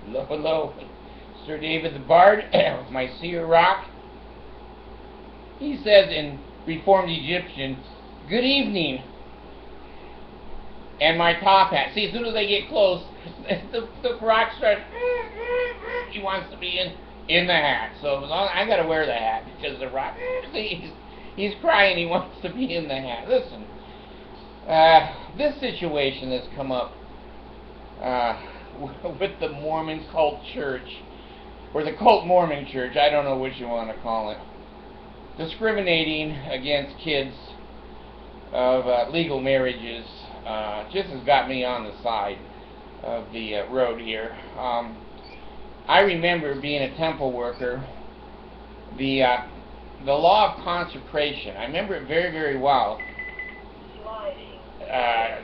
Hello, hello. Sir David the Bard with my seer rock. He says in Reformed Egyptian, good evening, and my top hat. See, as soon as they get close, the rock starts, he wants to be in the hat. So I got to wear the hat because the rock, see, he's crying, he wants to be in the hat. Listen, this situation that's come up with the Mormon cult church, or the cult Mormon church, I don't know what you want to call it, discriminating against kids of legal marriages, just has got me on the side of the road here. I remember being a temple worker, the law of consecration. I remember it very, very well.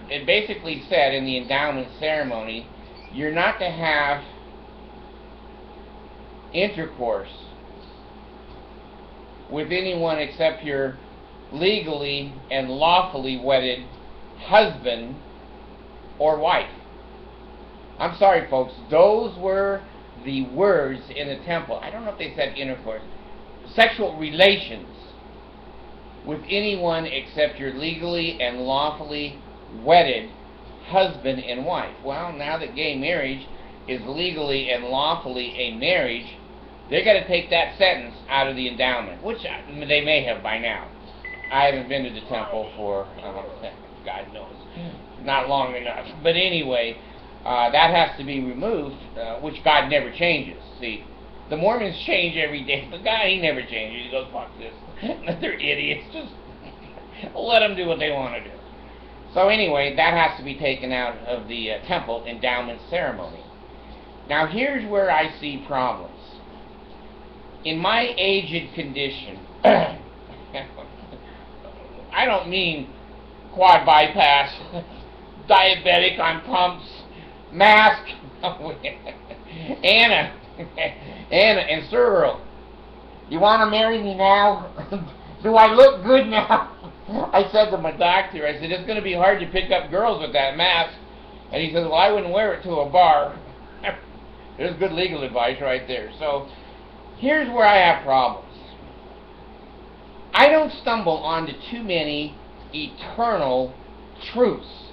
It basically said in the endowment ceremony, you're not to have intercourse with anyone except your legally and lawfully wedded husband or wife. I'm sorry, folks, those were the words in the temple. I don't know if they said intercourse. Sexual relations with anyone except your legally and lawfully wedded husband and wife. Well, now that gay marriage is legally and lawfully a marriage, they're going to take that sentence out of the endowment, which they may have by now. I haven't been to the temple for, God knows, not long enough. But anyway, that has to be removed, which God never changes. See, the Mormons change every day, but God, He never changes. He goes, fuck this. They're idiots. Just let them do what they want to do. So anyway, that has to be taken out of the temple endowment ceremony. Now here's where I see problems. In my aged condition, I don't mean quad bypass, diabetic on pumps, mask, Anna and Cyril, you want to marry me now? Do I look good now? I said to my doctor, I said, it's going to be hard to pick up girls with that mask. And he says, well, I wouldn't wear it to a bar. There's good legal advice right there. So here's where I have problems. I don't stumble onto too many eternal truths.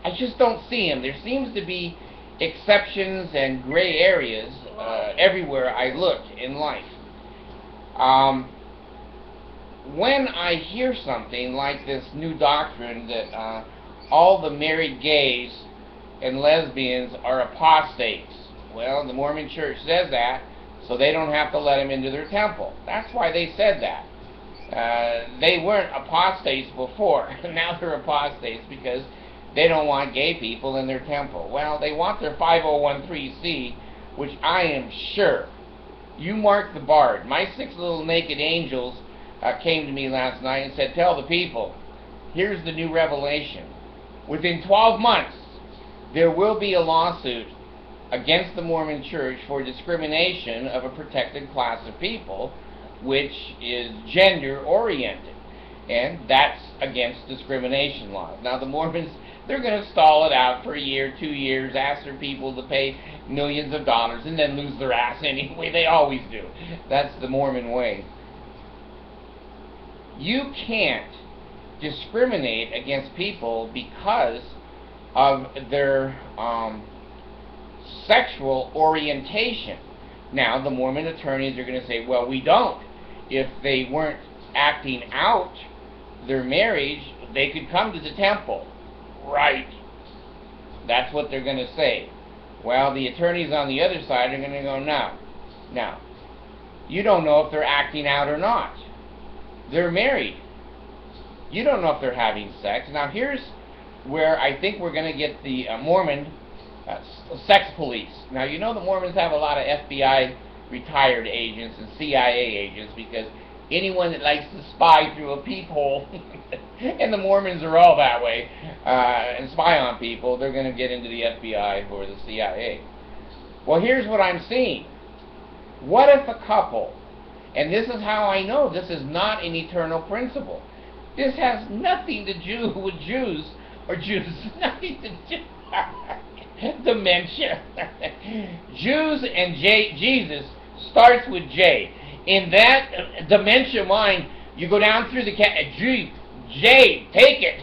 I just don't see them. There seems to be exceptions and gray areas everywhere I look in life. When I hear something like this new doctrine that all the married gays and lesbians are apostates, well, the Mormon Church says that, so they don't have to let them into their temple. That's why they said that. They weren't apostates before. Now they're apostates because they don't want gay people in their temple. Well, they want their 5013C, which I am sure. You mark the Bard. My 6 little naked angels came to me last night and said, tell the people, here's the new revelation. Within 12 months, there will be a lawsuit against the Mormon Church for discrimination of a protected class of people, which is gender-oriented. And that's against discrimination laws. Now, the Mormons, they're going to stall it out for a year, 2 years, ask their people to pay millions of dollars, and then lose their ass anyway. They always do. That's the Mormon way. You can't discriminate against people because of their sexual orientation. Now, the Mormon attorneys are going to say, well, we don't. If they weren't acting out their marriage, they could come to the temple. Right. That's what they're going to say. Well, the attorneys on the other side are going to go, no. Now, you don't know if they're acting out or not. They're married. You don't know if they're having sex. Now, here's where I think we're going to get the Mormon sex police. Now, you know the Mormons have a lot of FBI retired agents and CIA agents because anyone that likes to spy through a peephole, and the Mormons are all that way, and spy on people, they're going to get into the FBI or the CIA. Well, here's what I'm seeing. What if a couple, and this is how I know this is not an eternal principle. This has nothing to do with Jews, or Jews, nothing to do. Dementia. Jews and Jesus starts with J. In that dementia mind, you go down through the J, take it.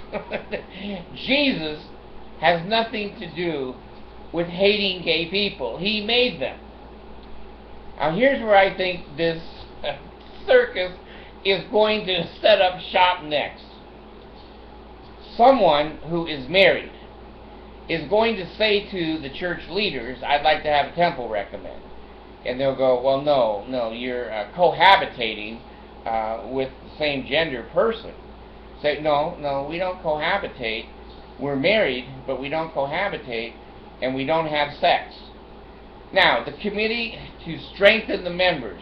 Jesus has nothing to do with hating gay people. He made them. Now here's where I think this circus is going to set up shop next. Someone who is married is going to say to the church leaders, I'd like to have a temple recommend. And they'll go, well, no, you're cohabitating with the same gender person. Say, no, we don't cohabitate. We're married, but we don't cohabitate, and we don't have sex. Now, the committee to strengthen the members,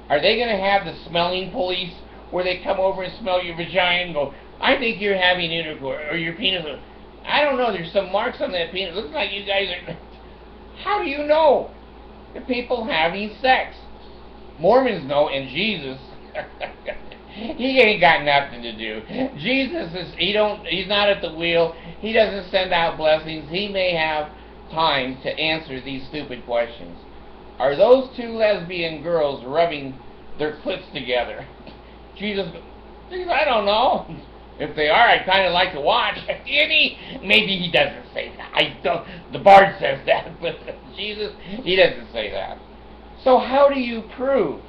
are they going to have the smelling police where they come over and smell your vagina and go, I think you're having intercourse, or your penis? I don't know, there's some marks on that penis. Looks like you guys are... How do you know? The people having sex. Mormons know, and Jesus, he ain't got nothing to do. Jesus he's not at the wheel. He doesn't send out blessings. He may have time to answer these stupid questions. Are those two lesbian girls rubbing their clits together? Jesus, I don't know. If they are, I'd kind of like to watch. Maybe he doesn't say that. I don't. The Bard says that, but Jesus, he doesn't say that. So how do you prove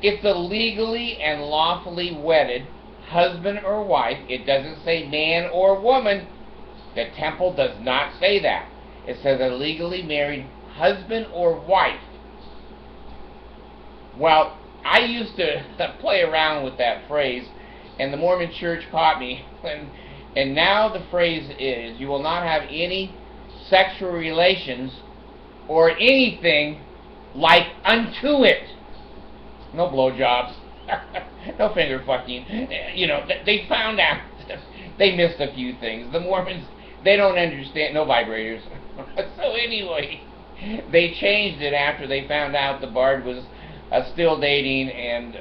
it's a legally and lawfully wedded husband or wife? It doesn't say man or woman. The temple does not say that. It says a legally married husband or wife. Well, I used to play around with that phrase, and the Mormon Church caught me. And now the phrase is, you will not have any sexual relations or anything like unto it. No blowjobs. No finger fucking. They found out. They missed a few things. The Mormons, they don't understand. No vibrators. So anyway, they changed it after they found out the Bard was still dating, and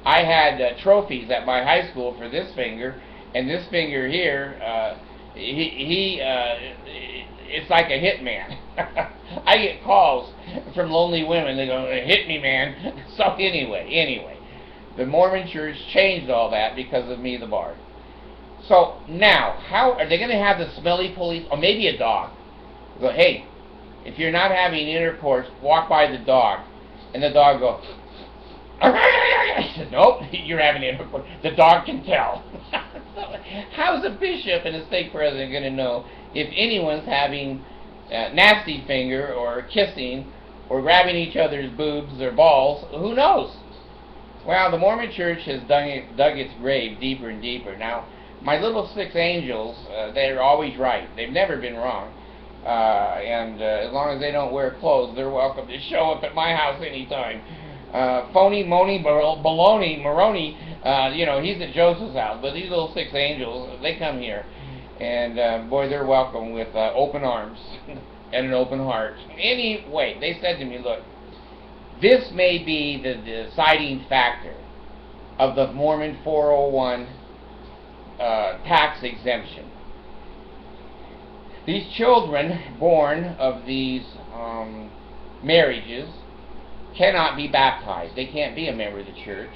I had trophies at my high school for this finger, and this finger here, it's like a hitman. I get calls from lonely women. They go, hit me, man. So anyway, the Mormon Church changed all that because of me, the Bard. So now, how are they going to have the smelly police, or maybe a dog? Go, hey, if you're not having intercourse, walk by the dog, and the dog goes, I said, nope, you're having intercourse. The dog can tell. How's a bishop and a stake president going to know if anyone's having nasty finger or kissing or grabbing each other's boobs or balls? Who knows? Well, the Mormon Church has dug its grave deeper and deeper. Now, my little six angels, they're always right. They've never been wrong. And as long as they don't wear clothes, they're welcome to show up at my house anytime. Phony, Moni, Baloney, Moroni, he's at Joseph's house, but these little six angels, they come here, and boy, they're welcome with open arms and an open heart. Anyway, they said to me, look, this may be the deciding factor of the Mormon 401 tax exemption. These children born of these marriages cannot be baptized. They can't be a member of the church.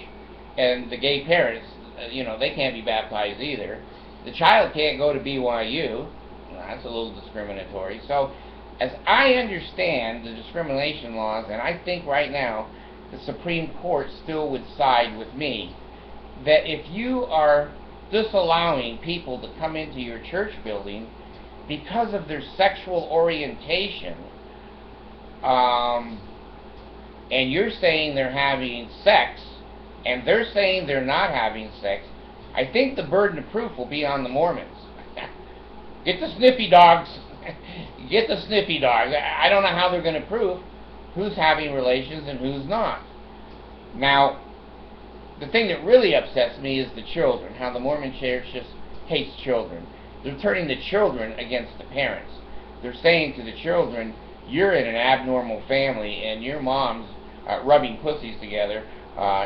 And the gay parents, they can't be baptized either. The child can't go to BYU. That's a little discriminatory. So, as I understand the discrimination laws, and I think right now the Supreme Court still would side with me, that if you are disallowing people to come into your church building because of their sexual orientation, and you're saying they're having sex, and they're saying they're not having sex, I think the burden of proof will be on the Mormons. Get the sniffy dogs. Get the sniffy dogs. I don't know how they're going to prove who's having relations and who's not. Now, the thing that really upsets me is the children, how the Mormon Church just hates children. They're turning the children against the parents. They're saying to the children, you're in an abnormal family, and your mom's rubbing pussies together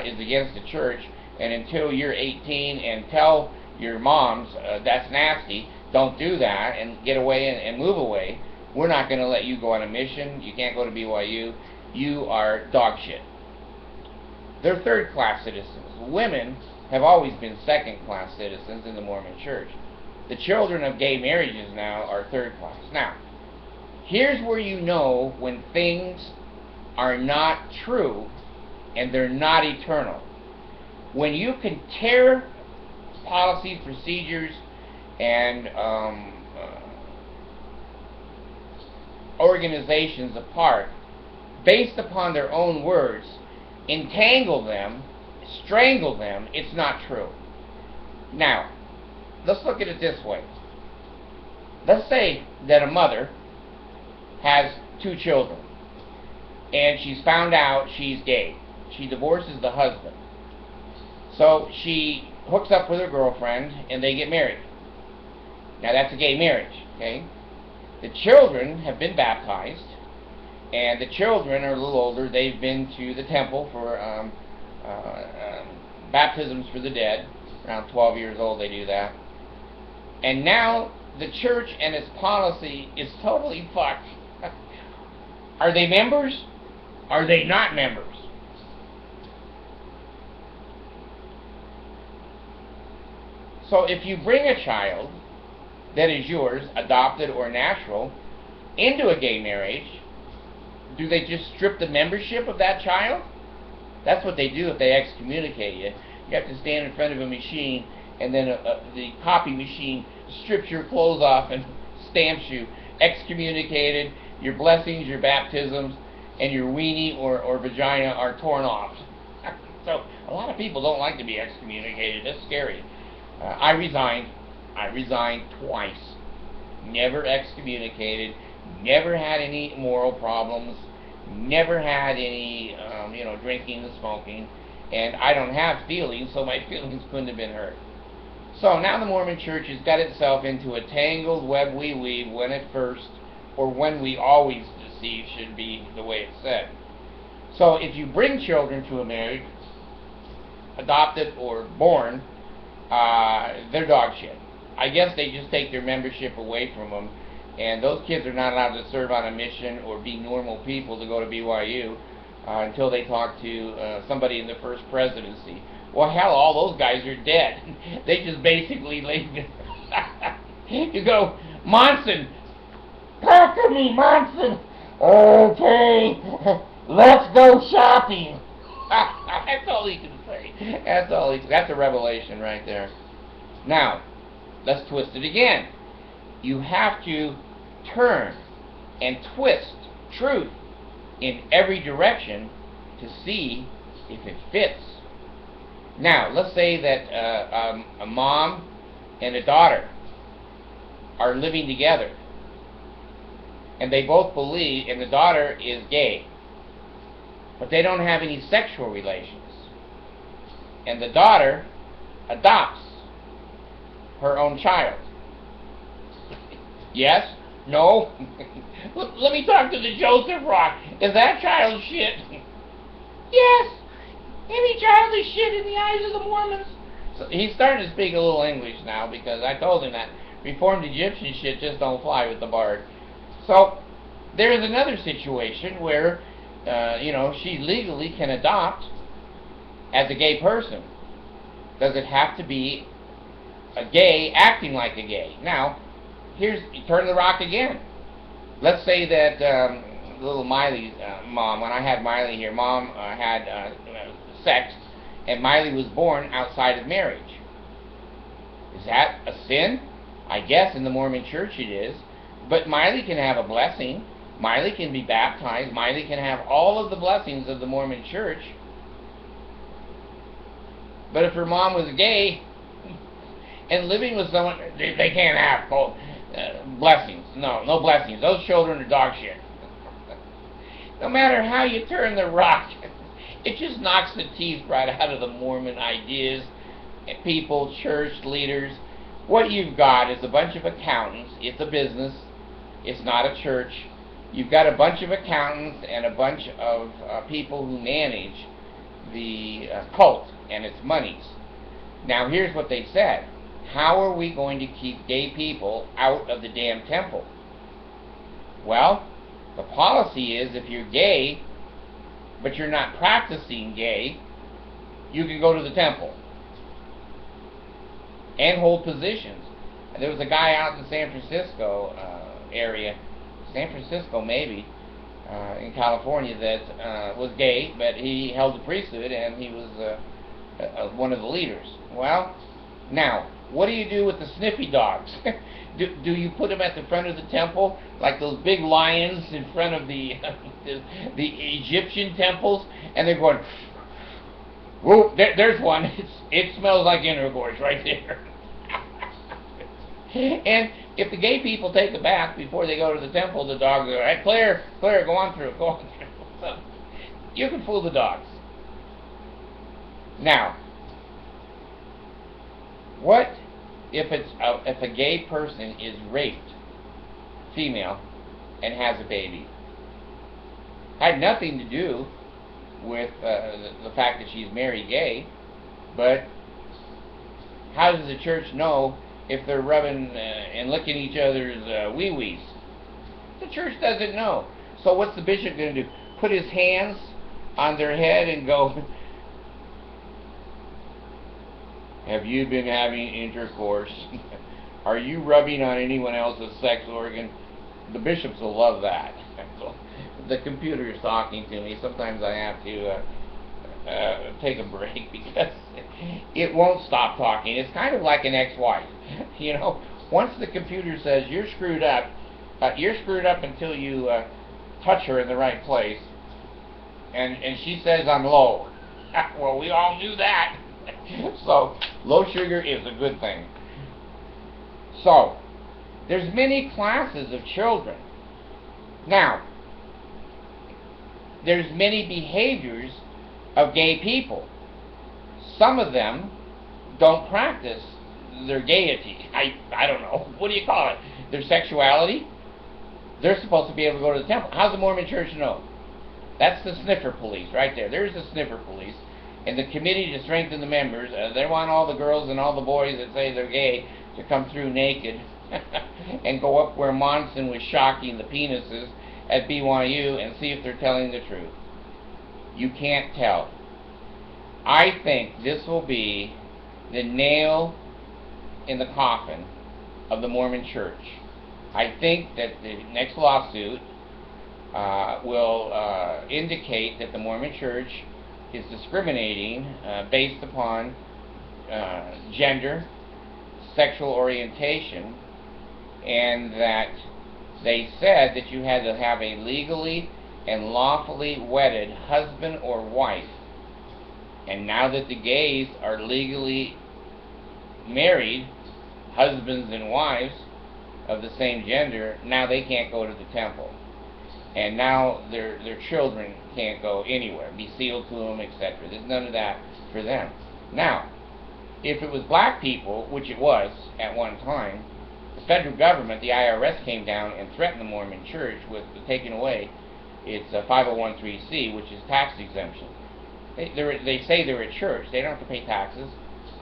is against the church, and until you're 18 and tell your moms that's nasty, don't do that, and get away and move away, We're not going to let you go on a mission. You can't go to BYU. You are dog shit. They're third-class citizens. Women have always been second-class citizens in the Mormon Church. The children of gay marriages now are third-class. Now, here's where you know when things are not true and they're not eternal. When you can tear policies, procedures, and organizations apart based upon their own words, entangle them, strangle them, it's not true. Now, let's look at it this way. Let's say that a mother has 2 children, and she's found out she's gay. She divorces the husband. So she hooks up with her girlfriend, and they get married. Now that's a gay marriage, okay? The children have been baptized, and the children are a little older. They've been to the temple for baptisms for the dead. Around 12 years old they do that. And now the church and its policy is totally fucked. Are they members? Are they not members? So if you bring a child that is yours, adopted or natural, into a gay marriage, do they just strip the membership of that child? That's what they do if they excommunicate you. You have to stand in front of a machine, and then the copy machine strips your clothes off and stamps you excommunicated. Your blessings, your baptisms, and your weenie or vagina are torn off. So a lot of people don't like to be excommunicated. That's scary. I resigned twice. Never excommunicated. Never had any moral problems. Never had any, drinking and smoking. And I don't have feelings, so my feelings couldn't have been hurt. So now the Mormon Church has got itself into a tangled web we weave when at first, or when we always deceive should be the way it's said. So if you bring children to a marriage, adopted or born, they're dog shit. I guess they just take their membership away from them, and those kids are not allowed to serve on a mission or be normal people to go to BYU until they talk to somebody in the first presidency. Well, hell, all those guys are dead. They just basically you go, Monson, talk to me, Monson. Okay, let's go shopping. That's all he can say. That's a revelation right there. Now, let's twist it again. You have to turn and twist truth in every direction to see if it fits. Now, let's say that a mom and a daughter are living together, and they both believe, and the daughter is gay, but they don't have any sexual relations, and the daughter adopts her own child. Yes? No? Let me talk to the Joseph Rock. Is that child shit? Yes. Any child is shit in the eyes of the Mormons. So he's starting to speak a little English now, because I told him that Reformed Egyptian shit just don't fly with the Bard. So there is another situation where she legally can adopt as a gay person. Does it have to be a gay acting like a gay? Now, you turn the rock again. Let's say that little Miley's mom, when I had Miley here, mom had sex, and Miley was born outside of marriage. Is that a sin? I guess in the Mormon Church it is. But Miley can have a blessing. Miley can be baptized. Miley can have all of the blessings of the Mormon Church. But if her mom was gay and living with someone, they can't have both blessings. No blessings. Those children are dog shit. No matter how you turn the rock, it just knocks the teeth right out of the Mormon ideas, people, church leaders. What you've got is a bunch of accountants. It's a business. It's not a church. You've got a bunch of accountants and a bunch of people who manage the cult and its monies. Now, here's what they said. How are we going to keep gay people out of the damn temple? Well, the policy is if you're gay, but you're not practicing gay, you can go to the temple and hold positions. There was a guy out in the San Francisco area, San Francisco maybe, in California, that was gay, but he held the priesthood and he was one of the leaders. Well, now, what do you do with the sniffy dogs? Do you put them at the front of the temple, like those big lions in front of the the Egyptian temples, and they're going, whoa, there's one. It smells like intercourse right there. And if the gay people take a bath before they go to the temple, the dogs are, right, Claire, go on through. So you can fool the dogs. Now, what if a gay person is raped, female, and has a baby? Had nothing to do with the fact that she's married gay, but how does the church know if they're rubbing and licking each other's wee-wees? The church doesn't know. So what's the bishop going to do? Put his hands on their head and go, have you been having intercourse? Are you rubbing on anyone else's sex organ? The bishops will love that. The computer is talking to me. Sometimes I have to take a break because it won't stop talking. It's kind of like an ex-wife. You know, once the computer says you're screwed up until you touch her in the right place, and she says I'm low. Well, we all knew that. So low sugar is a good thing. So there's many classes of children. Now, there's many behaviors of gay people. Some of them don't practice their gaiety. I don't know. What do you call it? Their sexuality? They're supposed to be able to go to the temple. How's the Mormon Church know? That's the Sniffer Police right there. There's the Sniffer Police. And the committee to strengthen the members, they want all the girls and all the boys that say they're gay to come through naked and go up where Monson was shocking the penises at BYU and see if they're telling the truth. You can't tell. I think this will be the nail in the coffin of the Mormon Church. I think that the next lawsuit will indicate that the Mormon Church is discriminating based upon gender, sexual orientation, and that they said that you had to have a legally and lawfully wedded husband or wife. And now that the gays are legally married, husbands and wives of the same gender, now they can't go to the temple. And now their children can't go anywhere, be sealed to them, etc. There's none of that for them. Now, if it was black people, which it was at one time, the federal government, the IRS, came down and threatened the Mormon Church with taking away its 501(c), which is tax exemption. They say they're a church. They don't have to pay taxes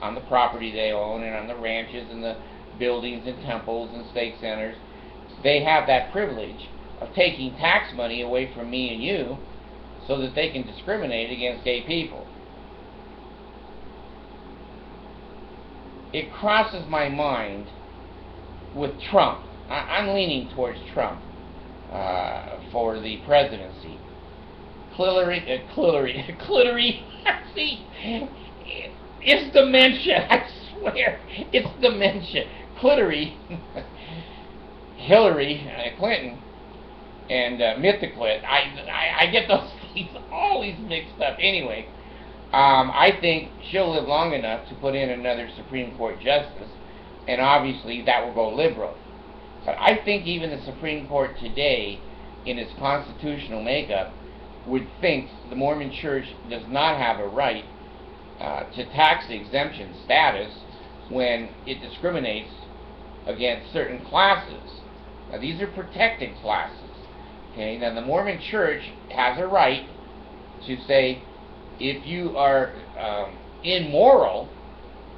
on the property they own and on the ranches and the buildings and temples and stake centers. They have that privilege of taking tax money away from me and you so that they can discriminate against gay people. It crosses my mind with Trump. I'm leaning towards Trump for the presidency. Clitory. See, it's dementia. I swear, it's dementia. Clitory. Hillary Clinton and Mythiclit. I get those things always mixed up. Anyway, I think she'll live long enough to put in another Supreme Court justice, and obviously that will go liberal. But I think even the Supreme Court today, in its constitutional makeup, would think the Mormon Church does not have a right to tax exemption status when it discriminates against certain classes. Now, these are protected classes. Okay, now the Mormon Church has a right to say, if you are immoral,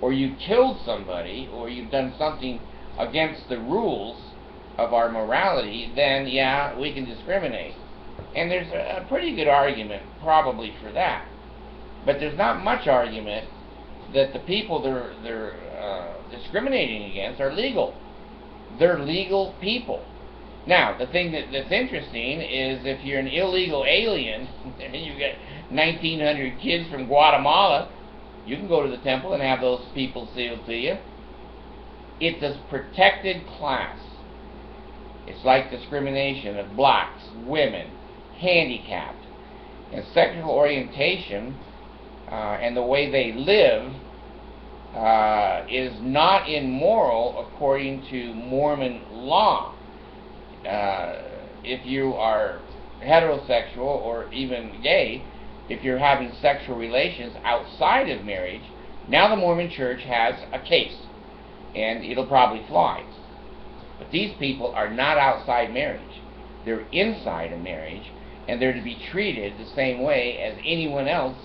or you killed somebody, or you've done something against the rules, of our morality, then yeah, we can discriminate. And there's a pretty good argument probably for that. But there's not much argument that the people they're discriminating against are legal. They're legal people. Now, the thing that's interesting is if you're an illegal alien and you get 1,900 kids from Guatemala, you can go to the temple and have those people sealed to you. It's a protected class. It's like discrimination of blacks, women, handicapped, and sexual orientation and the way they live is not immoral according to Mormon law. If you are heterosexual or even gay, if you're having sexual relations outside of marriage, now the Mormon Church has a case, and it'll probably fly. But these people are not outside marriage. They're inside a marriage, and they're to be treated the same way as anyone else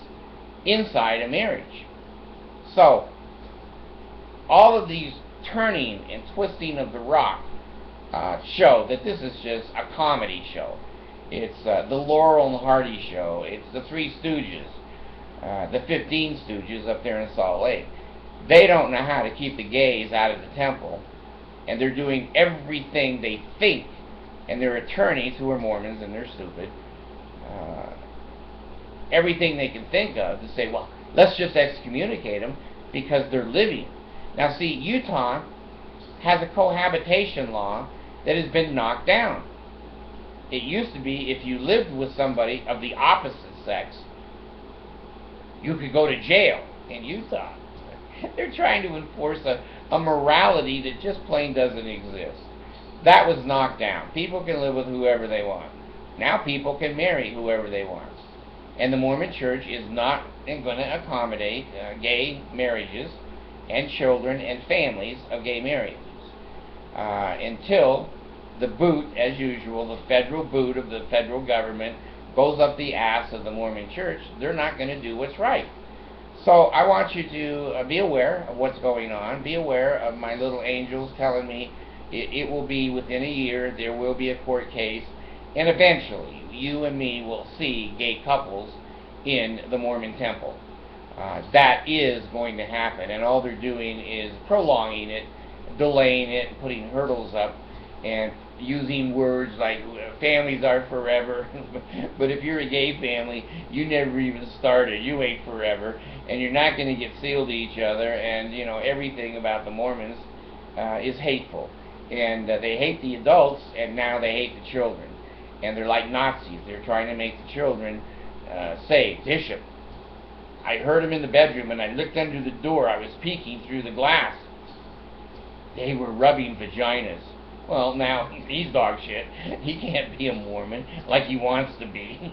inside a marriage. So, all of these turning and twisting of the rock show that this is just a comedy show. It's the Laurel and Hardy show. It's the Three Stooges, the 15 Stooges up there in Salt Lake. They don't know how to keep the gays out of the temple, and they're doing everything they think, and their attorneys, who are Mormons and they're stupid, everything they can think of to say, well, let's just excommunicate them because they're living. Now see, Utah has a cohabitation law that has been knocked down. It used to be if you lived with somebody of the opposite sex, you could go to jail in Utah. They're trying to enforce a morality that just plain doesn't exist. That was knocked down. People can live with whoever they want. Now people can marry whoever they want. And the Mormon Church is not going to accommodate gay marriages and children and families of gay marriages until the boot, as usual, the federal boot of the federal government goes up the ass of the Mormon Church. They're not going to do what's right. So I want you to be aware of what's going on. Be aware of my little angels telling me it will be within a year, there will be a court case, and eventually you and me will see gay couples in the Mormon temple. That is going to happen, and all they're doing is prolonging it, delaying it, putting hurdles up, and using words like families are forever. But if you're a gay family, you never even started. You ain't forever, and you're not going to get sealed to each other. And you know, everything about the Mormons is hateful, and they hate the adults, and now they hate the children. And they're like Nazis. They're trying to make the children say, Bishop, I heard him in the bedroom, and I looked under the door. I was peeking through the glass. They were rubbing vaginas. Well, now, he's dog shit. He can't be a Mormon like he wants to be.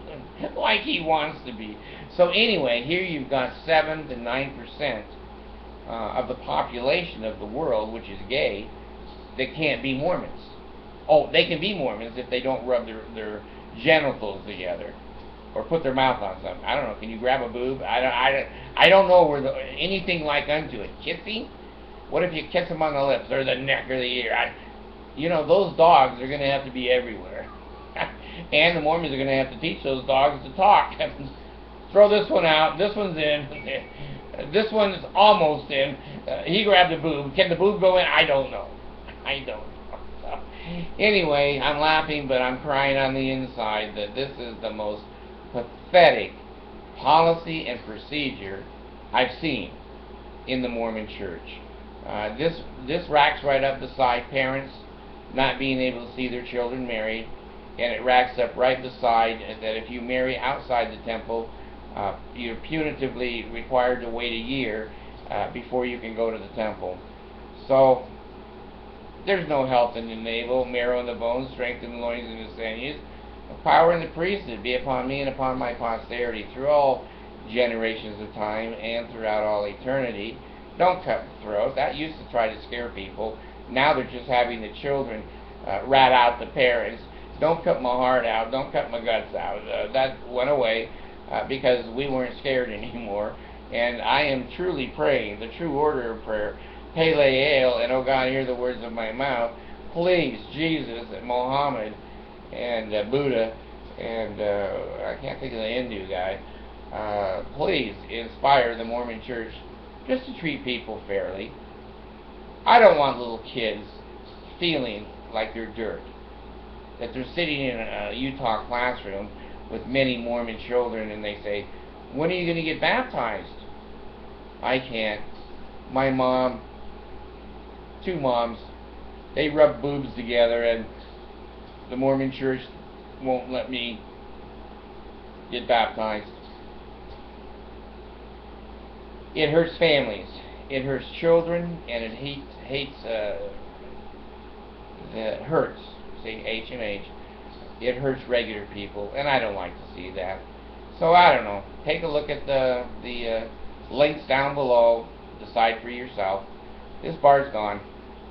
Like he wants to be. So anyway, here you've got 7 to 9% of the population of the world, which is gay, that can't be Mormons. Oh, they can be Mormons if they don't rub their genitals together or put their mouth on something. I don't know. Can you grab a boob? I don't know where anything like unto it. Kissing? What if you kiss them on the lips or the neck or the ear? You know, those dogs are going to have to be everywhere. And the Mormons are going to have to teach those dogs to talk. Throw this one out. This one's in. This one's almost in. He grabbed a boob. Can the boob go in? I don't know. I don't know. So, anyway, I'm laughing, but I'm crying on the inside that this is the most pathetic policy and procedure I've seen in the Mormon Church. This racks right up beside parents not being able to see their children married, and it racks up right beside that if you marry outside the temple, you're punitively required to wait a year before you can go to the temple. So there's no health in the navel, marrow in the bones, strength in the loins and the sinews, power in the priesthood be upon me and upon my posterity through all generations of time and throughout all eternity. Don't cut the throat. That used to try to scare people. Now they're just having the children rat out the parents. Don't cut my heart out. Don't cut my guts out. That went away because we weren't scared anymore. And I am truly praying the true order of prayer. Pele Ale, and oh God, hear the words of my mouth. Please, Jesus and Mohammed and Buddha and I can't think of the Hindu guy. Please inspire the Mormon Church just to treat people fairly. I don't want little kids feeling like they're dirt, that they're sitting in a Utah classroom with many Mormon children and they say, when are you going to get baptized? I can't. My mom, 2 moms, they rub boobs together and the Mormon Church won't let me get baptized. It hurts families. It hurts children, and it hurts. Say H&H. It hurts regular people, and I don't like to see that. So I don't know. Take a look at the links down below. Decide for yourself. This bar's gone.